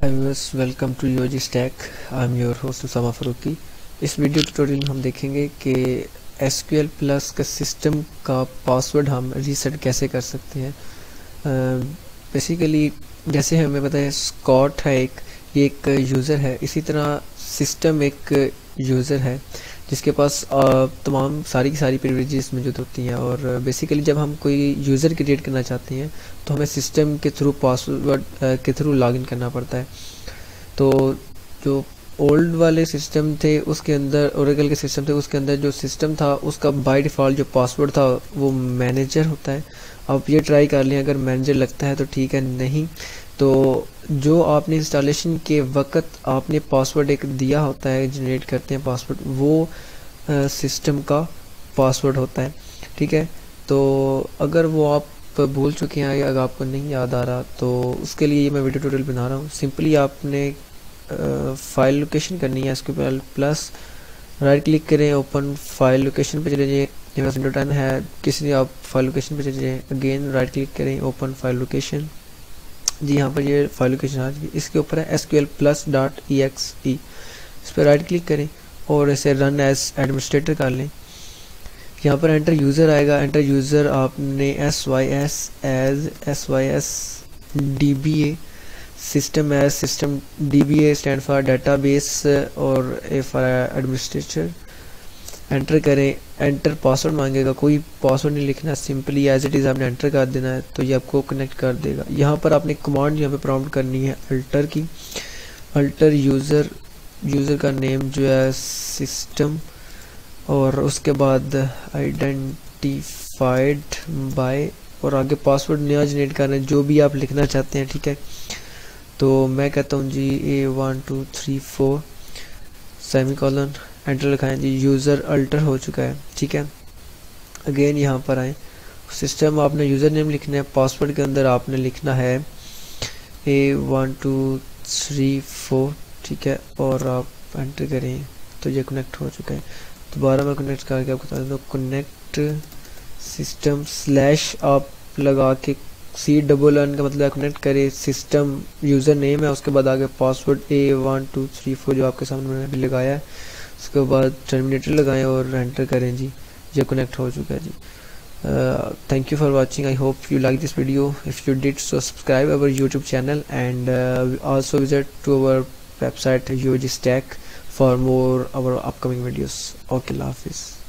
Hi viewers, welcome to UOG Stack. I am your host Usama Farooqui. इस video tutorial में हम देखेंगे कि SQL प्लस का सिस्टम का पासवर्ड हम रीसेट कैसे कर सकते हैं। बेसिकली जैसे हमें पता है स्कॉट है ये एक यूज़र है, इसी तरह सिस्टम एक यूज़र है जिसके पास तमाम सारी की सारी प्रिविलेजेस मौजूद होती हैं। और बेसिकली जब हम कोई यूज़र क्रिएट करना चाहते हैं तो हमें सिस्टम के थ्रू पासवर्ड के थ्रू लॉगिन करना पड़ता है। तो जो ओल्ड वाले सिस्टम थे उसके अंदर, ओरेकल के सिस्टम थे उसके अंदर जो सिस्टम था उसका बाय डिफ़ॉल्ट जो पासवर्ड था वो मैनेजर होता है। आप ये ट्राई कर लें, अगर मैनेजर लगता है तो ठीक है, नहीं तो जो आपने इंस्टॉलेशन के वक्त आपने पासवर्ड एक दिया होता है, जनरेट करते हैं पासवर्ड, वो सिस्टम का पासवर्ड होता है। ठीक है, तो अगर वो आप भूल चुके हैं या अगर आपको नहीं याद आ रहा तो उसके लिए मैं वीडियो ट्यूटोरियल बना रहा हूँ। सिंपली आपने फाइल लोकेशन करनी है SQL प्लस, राइट क्लिक करें, ओपन फाइल लोकेशन पे चले जाइए। मेरा विंडो 10 है, किसी आप फाइल लोकेशन पे चले जाइए, अगेन राइट क्लिक करें, ओपन फाइल लोकेशन। जी यहाँ पर ये फाइल लोकेशन आ गई, इसके ऊपर है SQL+.exe। इस पर राइट क्लिक करें और इसे रन एज एडमिनिस्ट्रेटर कर लें। यहाँ पर एंटर यूज़र आएगा, एंटर यूज़र आपने sys dba system as system dba stand for database और ए फॉर एडमिनिस्ट्रेटर। एंटर करें, एंटर पासवर्ड मांगेगा, कोई पासवर्ड नहीं लिखना, सिंपली एज इट इज़ आपने एंटर कर देना है तो ये आपको कनेक्ट कर देगा। यहाँ पर आपने कमांड यहाँ पे प्रॉम्प्ट करनी है अल्टर की, अल्टर यूज़र का नेम जो है सिस्टम और उसके बाद आइडेंटिफाइड बाय और आगे पासवर्ड नया जनरेट करना है जो भी आप लिखना चाहते हैं। ठीक है, तो मैं कहता हूँ जी A1234 सेमीकोलन, एंटर लिखाएं जी। यूज़र अल्टर हो चुका है। ठीक है, अगेन यहाँ पर आए, सिस्टम आपने यूज़र नेम लिखना है, पासवर्ड के अंदर आपने लिखना है A1234। ठीक है, और आप एंटर करें तो ये कनेक्ट हो चुका है। दोबारा मैं कनेक्ट करके आपको बता दूँ, कनेक्ट सिस्टम स्लैश आप लगा के C=N का मतलब कनेक्ट करें, सिस्टम यूज़र नेम है, उसके बाद आगे पासवर्ड A1234 जो आपके सामने मैंने अभी लगाया है, उसके बाद टर्मिनेटर लगाएं और एंटर करें जी। ये कनेक्ट हो चुका है जी। Thank you for watching, I hope you like this video. If you did, so subscribe our YouTube channel and also visit to our website UOG Stack for more our upcoming videos. Okay, Allah Hafiz.